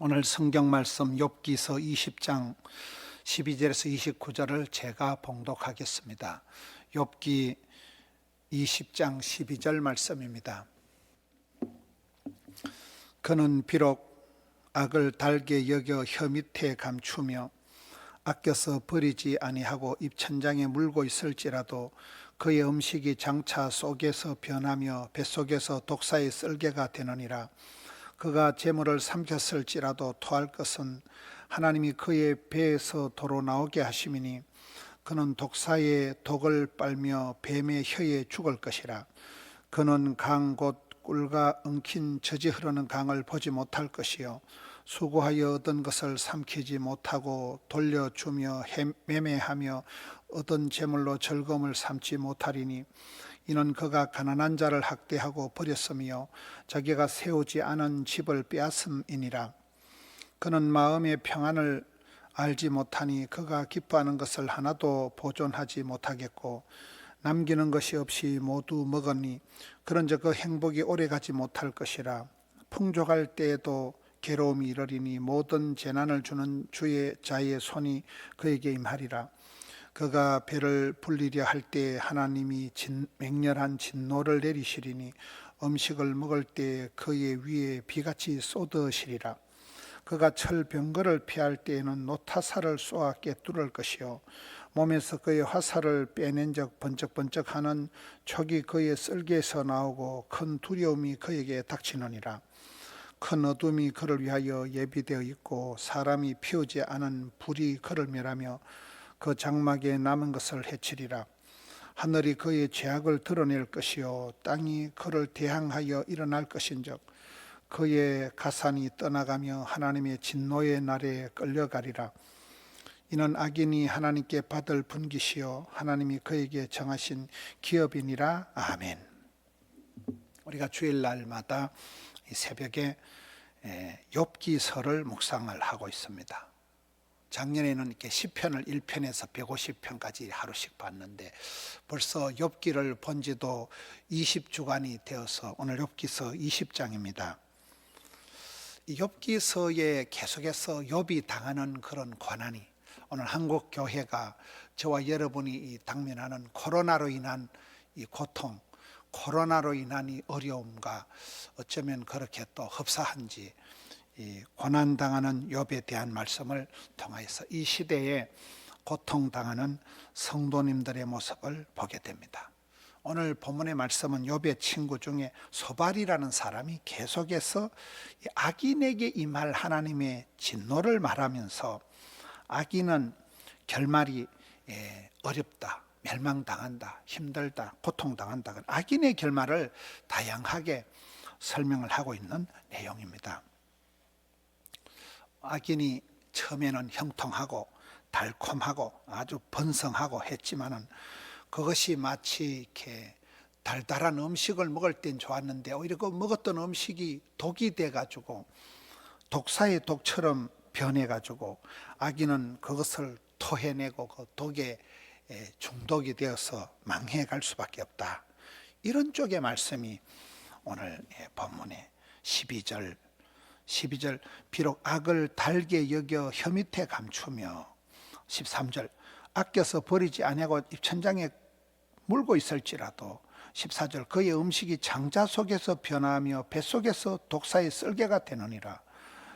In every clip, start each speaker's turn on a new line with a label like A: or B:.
A: 오늘 성경 말씀 욥기서 20장 12절에서 29절을 제가 봉독하겠습니다. 욥기 20장 12절 말씀입니다. 그는 비록 악을 달게 여겨 혀 밑에 감추며 아껴서 버리지 아니하고 입천장에 물고 있을지라도 그의 음식이 장차 속에서 변하며 뱃속에서 독사의 쓸개가 되느니라. 그가 재물을 삼켰을지라도 토할 것은 하나님이 그의 배에서 도로 나오게 하심이니 그는 독사의 독을 빨며 뱀의 혀에 죽을 것이라. 그는 강 곧 꿀과 엉킨 젖이 흐르는 강을 보지 못할 것이요 수고하여 얻은 것을 삼키지 못하고 돌려주며 매매하며 얻은 재물로 즐거움을 삼지 못하리니 이는 그가 가난한 자를 학대하고 버렸으며 자기가 세우지 않은 집을 빼앗음이니라. 그는 마음의 평안을 알지 못하니 그가 기뻐하는 것을 하나도 보존하지 못하겠고 남기는 것이 없이 모두 먹으니 그런즉 그 행복이 오래가지 못할 것이라. 풍족할 때에도 괴로움이 이르리니 모든 재난을 주는 주의 자의 손이 그에게 임하리라. 그가 배를 불리려 할 때 하나님이 맹렬한 진노를 내리시리니 음식을 먹을 때 그의 위에 비같이 쏟으시리라. 그가 철병거를 피할 때에는 노타사를 쏘아 꿰뚫을 것이요 몸에서 그의 화살을 빼낸 적 번쩍번쩍하는 촉이 그의 쓸개에서 나오고 큰 두려움이 그에게 닥치느니라. 큰 어둠이 그를 위하여 예비되어 있고 사람이 피우지 않은 불이 그를 멸하며 그 장막에 남은 것을 해치리라. 하늘이 그의 죄악을 드러낼 것이요 땅이 그를 대항하여 일어날 것인즉 그의 가산이 떠나가며 하나님의 진노의 날에 끌려가리라. 이는 악인이 하나님께 받을 분깃이요 하나님이 그에게 정하신 기업이니라. 아멘. 우리가 주일날마다 이 새벽에 욥기서를 묵상을 하고 있습니다. 작년에는 이렇게 시편을 1편에서 150편까지 하루씩 봤는데 벌써 욥기를 본 지도 20주간이 되어서 오늘 욥기서 20장입니다. 이 욥기서에 계속해서 욥이 당하는 그런 고난이 오늘 한국 교회가 저와 여러분이 당면하는 코로나로 인한 이 고통, 코로나로 인한 이 어려움과 어쩌면 그렇게 또 흡사한지 이 고난당하는 욥에 대한 말씀을 통하여서 이 시대에 고통당하는 성도님들의 모습을 보게 됩니다. 오늘 본문의 말씀은 욥의 친구 중에 소발이라는 사람이 계속해서 악인에게 임할 하나님의 진노를 말하면서 악인은 결말이 어렵다, 멸망당한다, 힘들다, 고통당한다. 악인의 결말을 다양하게 설명을 하고 있는 내용입니다. 악인이 처음에는 형통하고 달콤하고 아주 번성하고 했지만은 그것이 마치 이렇게 달달한 음식을 먹을 땐 좋았는데 오히려 그 먹었던 음식이 독이 돼가지고 독사의 독처럼 변해가지고 악인은 그것을 토해내고 그 독에 중독이 되어서 망해갈 수밖에 없다. 이런 쪽의 말씀이 오늘 본문의 12절 비록 악을 달게 여겨 혀 밑에 감추며 13절 아껴서 버리지 아니하고 입천장에 물고 있을지라도 14절 그의 음식이 장자 속에서 변하며 뱃속에서 독사의 쓸개가 되느니라.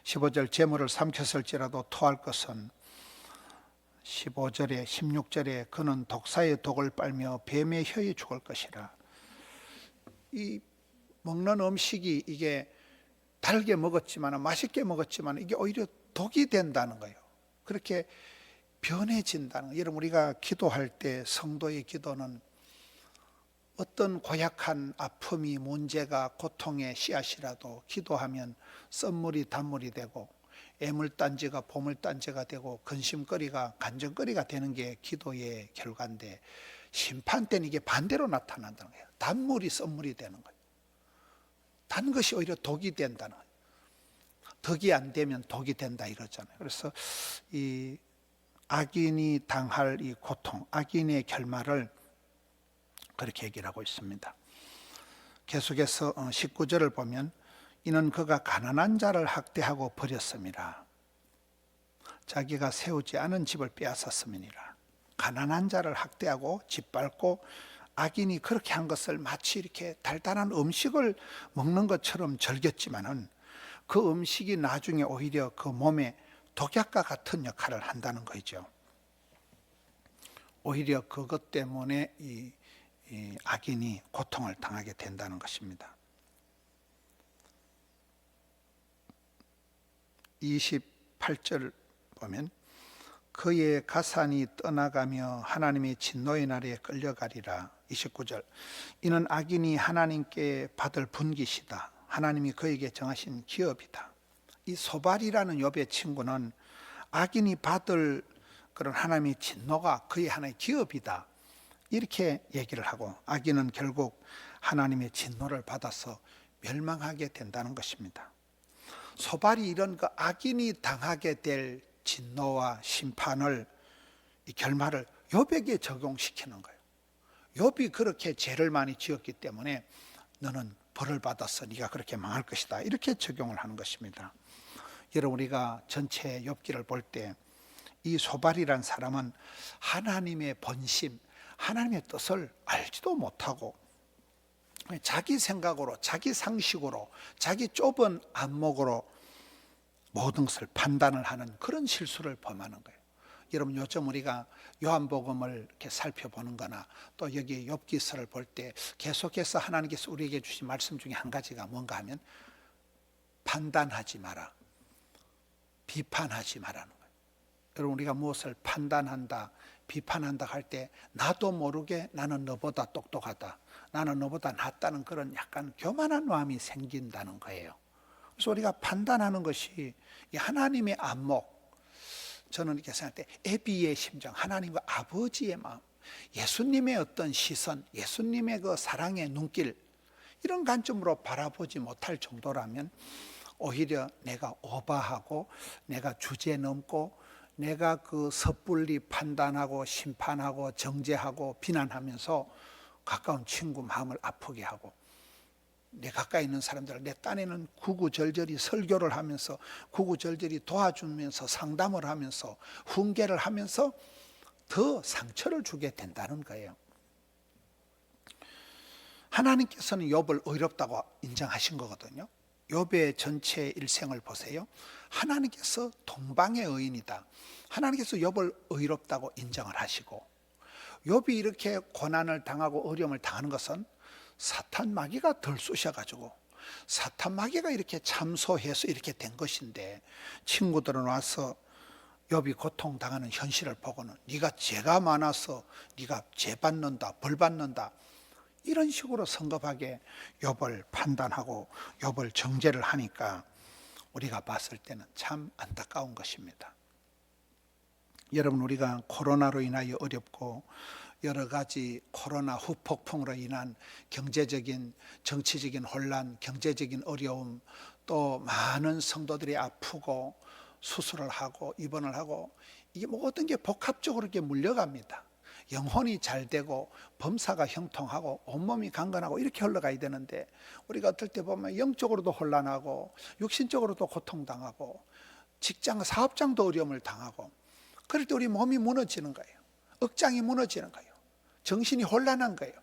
A: 15절 재물을 삼켰을지라도 토할 것은 15절에 16절에 그는 독사의 독을 빨며 뱀의 혀에 죽을 것이라. 이 먹는 음식이 이게 달게 먹었지만 맛있게 먹었지만 이게 오히려 독이 된다는 거예요. 그렇게 변해진다는 거예요. 여러분 우리가 기도할 때 성도의 기도는 어떤 고약한 아픔이 문제가 고통의 씨앗이라도 기도하면 썬물이 단물이 되고 애물단지가 보물단지가 되고 근심거리가 간증거리가 되는 게 기도의 결과인데 심판 때는 이게 반대로 나타난다는 거예요. 단물이 썬물이 되는 거예요. 단 것이 오히려 독이 된다는 거예요. 덕이 안 되면 독이 된다 이러잖아요. 그래서 이 악인이 당할 이 고통, 악인의 결말을 그렇게 얘기를 하고 있습니다. 계속해서 19절을 보면 이는 그가 가난한 자를 학대하고 버렸음이라. 자기가 세우지 않은 집을 빼앗았음이니라. 가난한 자를 학대하고 짓밟고 악인이 그렇게 한 것을 마치 이렇게 달달한 음식을 먹는 것처럼 즐겼지만은 그 음식이 나중에 오히려 그 몸에 독약과 같은 역할을 한다는 거죠. 오히려 그것 때문에 이 악인이 고통을 당하게 된다는 것입니다. 28절 보면 그의 가산이 떠나가며 하나님의 진노의 날에 끌려가리라. 29절 이는 악인이 하나님께 받을 분깃이다. 하나님이 그에게 정하신 기업이다. 이 소발이라는 욥의 친구는 악인이 받을 그런 하나님의 진노가 그의 하나의 기업이다, 이렇게 얘기를 하고, 악인은 결국 하나님의 진노를 받아서 멸망하게 된다는 것입니다. 소발이 이런 그 악인이 당하게 될 진노와 심판을, 이 결말을 욥에게 적용시키는 거예요. 욥이 그렇게 죄를 많이 지었기 때문에 너는 벌을 받아서 네가 그렇게 망할 것이다, 이렇게 적용을 하는 것입니다. 여러분, 우리가 전체 욥기를 볼 때 이 소발이란 사람은 하나님의 본심, 하나님의 뜻을 알지도 못하고 자기 생각으로, 자기 상식으로, 자기 좁은 안목으로 모든 것을 판단을 하는 그런 실수를 범하는 거예요. 여러분, 요즘 우리가 요한복음을 이렇게 살펴보는 거나 또 여기 욥기서를 볼 때 계속해서 하나님께서 우리에게 주신 말씀 중에 한 가지가 뭔가 하면 판단하지 마라, 비판하지 마라는 거예요. 여러분, 우리가 무엇을 판단한다, 비판한다 할 때 나도 모르게 나는 너보다 똑똑하다, 나는 너보다 낫다는 그런 약간 교만한 마음이 생긴다는 거예요. 그래서 우리가 판단하는 것이 하나님의 안목, 저는 이렇게 생각할 때 애비의 심정, 하나님과 아버지의 마음, 예수님의 어떤 시선, 예수님의 그 사랑의 눈길, 이런 관점으로 바라보지 못할 정도라면 오히려 내가 오버하고 내가 주제 넘고 내가 그 섣불리 판단하고 심판하고 정죄하고 비난하면서 가까운 친구 마음을 아프게 하고, 내 가까이 있는 사람들, 내 딴에는 구구절절히 설교를 하면서 구구절절히 도와주면서 상담을 하면서 훈계를 하면서 더 상처를 주게 된다는 거예요. 하나님께서는 욥을 의롭다고 인정하신 거거든요. 욥의 전체 일생을 보세요. 하나님께서 동방의 의인이다, 하나님께서 욥을 의롭다고 인정을 하시고, 욥이 이렇게 고난을 당하고 어려움을 당하는 것은 사탄 마귀가 덜 쑤셔가지고 사탄 마귀가 이렇게 참소해서 이렇게 된 것인데, 친구들은 와서 욥이 고통당하는 현실을 보고는 네가 죄가 많아서 네가 죄 받는다, 벌 받는다, 이런 식으로 성급하게 욥을 판단하고 욥을 정죄를 하니까 우리가 봤을 때는 참 안타까운 것입니다. 여러분, 우리가 코로나로 인하여 어렵고 여러 가지 코로나 후폭풍으로 인한 경제적인, 정치적인 혼란, 경제적인 어려움, 또 많은 성도들이 아프고 수술을 하고 입원을 하고, 이게 모든 게 복합적으로 이렇게 물려갑니다. 영혼이 잘 되고 범사가 형통하고 온몸이 강건하고 이렇게 흘러가야 되는데, 우리가 어떨 때 보면 영적으로도 혼란하고 육신적으로도 고통당하고 직장 사업장도 어려움을 당하고, 그럴 때 우리 몸이 무너지는 거예요. 억장이 무너지는 거예요. 정신이 혼란한 거예요.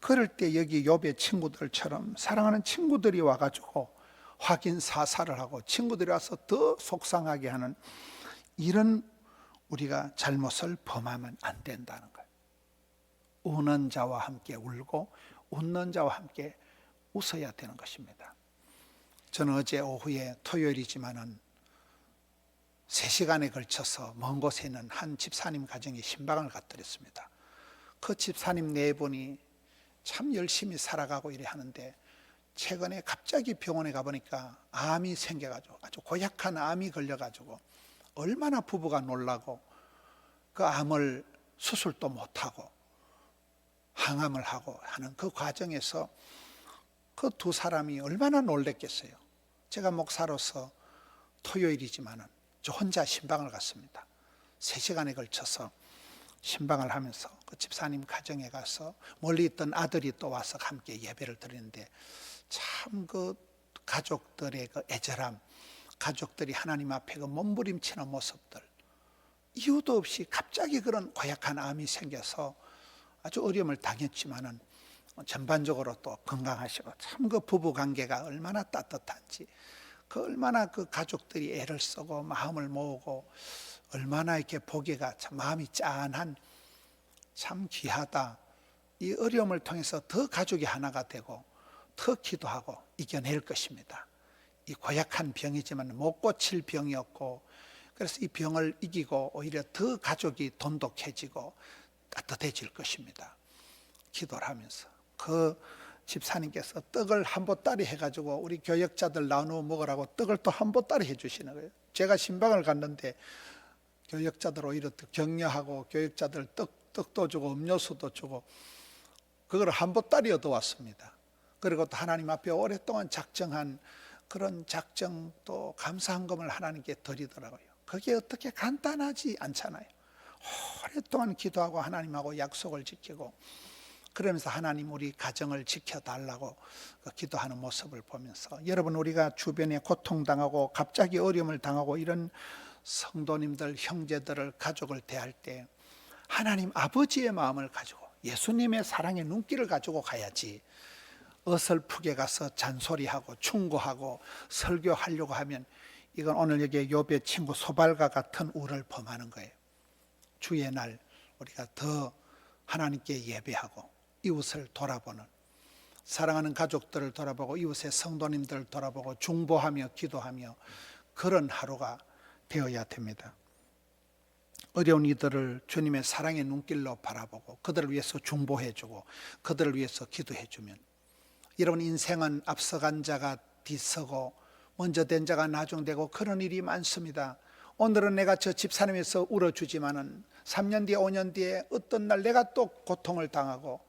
A: 그럴 때 여기 욥의 친구들처럼 사랑하는 친구들이 와가지고 확인 사살을 하고 친구들이 와서 더 속상하게 하는 이런 우리가 잘못을 범하면 안 된다는 거예요. 우는 자와 함께 울고 웃는 자와 함께 웃어야 되는 것입니다. 저는 어제 오후에 토요일이지만은 3시간에 걸쳐서 먼 곳에 있는 한 집사님 가정에 신방을 갔더랬습니다. 그 집사님 4분이 참 열심히 살아가고 이래 하는데, 최근에 갑자기 병원에 가보니까 암이 생겨가지고 아주 고약한 암이 걸려가지고 얼마나 부부가 놀라고 그 암을 수술도 못하고 항암을 하고 하는 그 과정에서 그 두 사람이 얼마나 놀랬겠어요. 제가 목사로서 토요일이지만은 저 혼자 신방을 갔습니다. 3시간에 걸쳐서 신방을 하면서 그 집사님 가정에 가서 멀리 있던 아들이 또 와서 함께 예배를 드리는데, 참 그 가족들의 그 애절함, 가족들이 하나님 앞에 그 몸부림치는 모습들, 이유도 없이 갑자기 그런 고약한 암이 생겨서 아주 어려움을 당했지만은 전반적으로 또 건강하시고, 참 그 부부 관계가 얼마나 따뜻한지, 그 얼마나 그 가족들이 애를 쓰고 마음을 모으고 얼마나 이렇게 보기가 참 마음이 짠한, 참 귀하다. 이 어려움을 통해서 더 가족이 하나가 되고 더 기도하고 이겨낼 것입니다. 이 고약한 병이지만 못 고칠 병이었고, 그래서 이 병을 이기고 오히려 더 가족이 돈독해지고 따뜻해질 것입니다. 기도를 하면서 그 집사님께서 떡을 한 보따리 해가지고 우리 교역자들 나누어 먹으라고 떡을 또 한 보따리 해주시는 거예요. 제가 신방을 갔는데 교역자들 오히려 격려하고 교역자들 떡도 주고 음료수도 주고 그걸 한 보따리 얻어왔습니다. 그리고 또 하나님 앞에 오랫동안 작정한 그런 작정, 또 감사한금을 하나님께 드리더라고요. 그게 어떻게 간단하지 않잖아요. 오랫동안 기도하고 하나님하고 약속을 지키고 그러면서 하나님 우리 가정을 지켜달라고 기도하는 모습을 보면서, 여러분, 우리가 주변에 고통당하고 갑자기 어려움을 당하고 이런 성도님들, 형제들을, 가족을 대할 때 하나님 아버지의 마음을 가지고 예수님의 사랑의 눈길을 가지고 가야지, 어설프게 가서 잔소리하고 충고하고 설교하려고 하면 이건 오늘 여기 욥의 친구 소발과 같은 우를 범하는 거예요. 주의 날 우리가 더 하나님께 예배하고 이웃을 돌아보는, 사랑하는 가족들을 돌아보고 이웃의 성도님들을 돌아보고 중보하며 기도하며 그런 하루가 되어야 됩니다. 어려운 이들을 주님의 사랑의 눈길로 바라보고 그들을 위해서 중보해주고 그들을 위해서 기도해주면, 여러분, 인생은 앞서간 자가 뒤서고 먼저 된 자가 나중되고 그런 일이 많습니다. 오늘은 내가 저 집사님에서 울어주지만은 3년 뒤에 5년 뒤에 어떤 날 내가 또 고통을 당하고,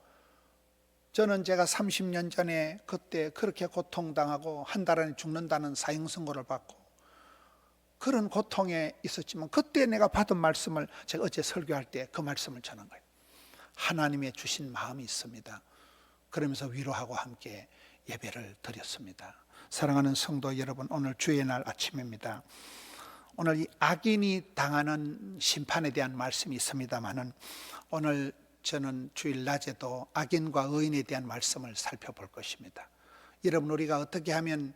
A: 저는 제가 30년 전에 그때 그렇게 고통당하고 한 달 안에 죽는다는 사형선고를 받고 그런 고통에 있었지만 그때 내가 받은 말씀을 제가 어제 설교할 때 그 말씀을 전한 거예요. 하나님의 주신 마음이 있습니다. 그러면서 위로하고 함께 예배를 드렸습니다. 사랑하는 성도 여러분, 오늘 주의 날 아침입니다. 오늘 이 악인이 당하는 심판에 대한 말씀이 있습니다만은 오늘 저는 주일 낮에도 악인과 의인에 대한 말씀을 살펴볼 것입니다. 여러분, 우리가 어떻게 하면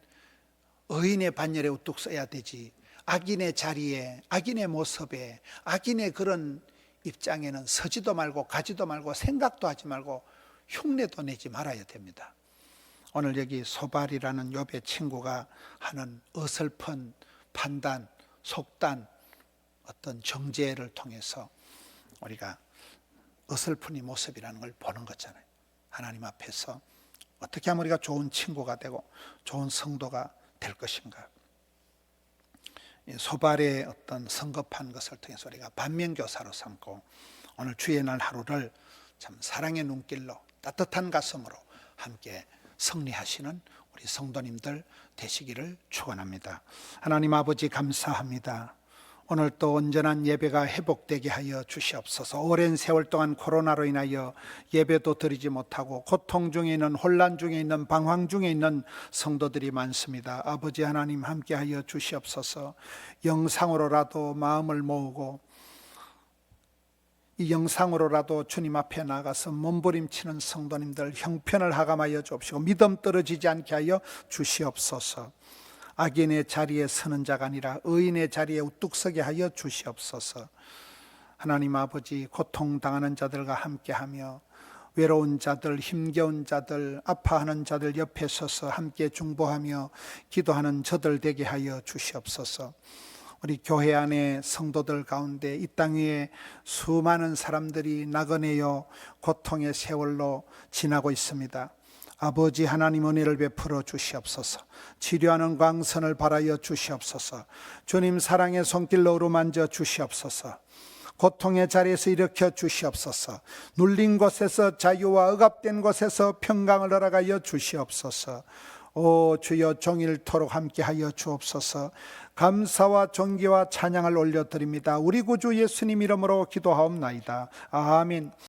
A: 의인의 반열에 우뚝 서야 되지, 악인의 자리에, 악인의 모습에, 악인의 그런 입장에는 서지도 말고 가지도 말고 생각도 하지 말고 흉내도 내지 말아야 됩니다. 오늘 여기 소발이라는 욥의 친구가 하는 어설픈 판단, 속단, 어떤 정죄를 통해서 우리가 어설픈 이 모습이라는 걸 보는 거잖아요. 하나님 앞에서 어떻게 하면 우리가 좋은 친구가 되고 좋은 성도가 될 것인가. 소발의 어떤 성급한 것을 통해서 우리가 반면교사로 삼고 오늘 주의 날 하루를 참 사랑의 눈길로 따뜻한 가슴으로 함께 승리하시는 우리 성도님들 되시기를 축원합니다. 하나님 아버지, 감사합니다. 오늘 또 온전한 예배가 회복되게 하여 주시옵소서. 오랜 세월 동안 코로나로 인하여 예배도 드리지 못하고 고통 중에 있는, 혼란 중에 있는, 방황 중에 있는 성도들이 많습니다. 아버지 하나님, 함께 하여 주시옵소서. 영상으로라도 마음을 모으고 이 영상으로라도 주님 앞에 나가서 몸부림치는 성도님들 형편을 하감하여 주옵시고 믿음 떨어지지 않게 하여 주시옵소서. 악인의 자리에 서는 자가 아니라 의인의 자리에 우뚝 서게 하여 주시옵소서. 하나님 아버지, 고통당하는 자들과 함께하며 외로운 자들, 힘겨운 자들, 아파하는 자들 옆에 서서 함께 중보하며 기도하는 저들 되게 하여 주시옵소서. 우리 교회 안에 성도들 가운데 이 땅 위에 수많은 사람들이 나그네요 고통의 세월로 지나고 있습니다. 아버지 하나님, 은혜를 베풀어 주시옵소서. 치료하는 광선을 발하여 주시옵소서. 주님 사랑의 손길로 어루만져 주시옵소서. 고통의 자리에서 일으켜 주시옵소서. 눌린 곳에서 자유와 억압된 곳에서 평강을 허락하여 주시옵소서. 오 주여, 종일토록 함께하여 주옵소서. 감사와 존귀와 찬양을 올려드립니다. 우리 구주 예수님 이름으로 기도하옵나이다. 아멘.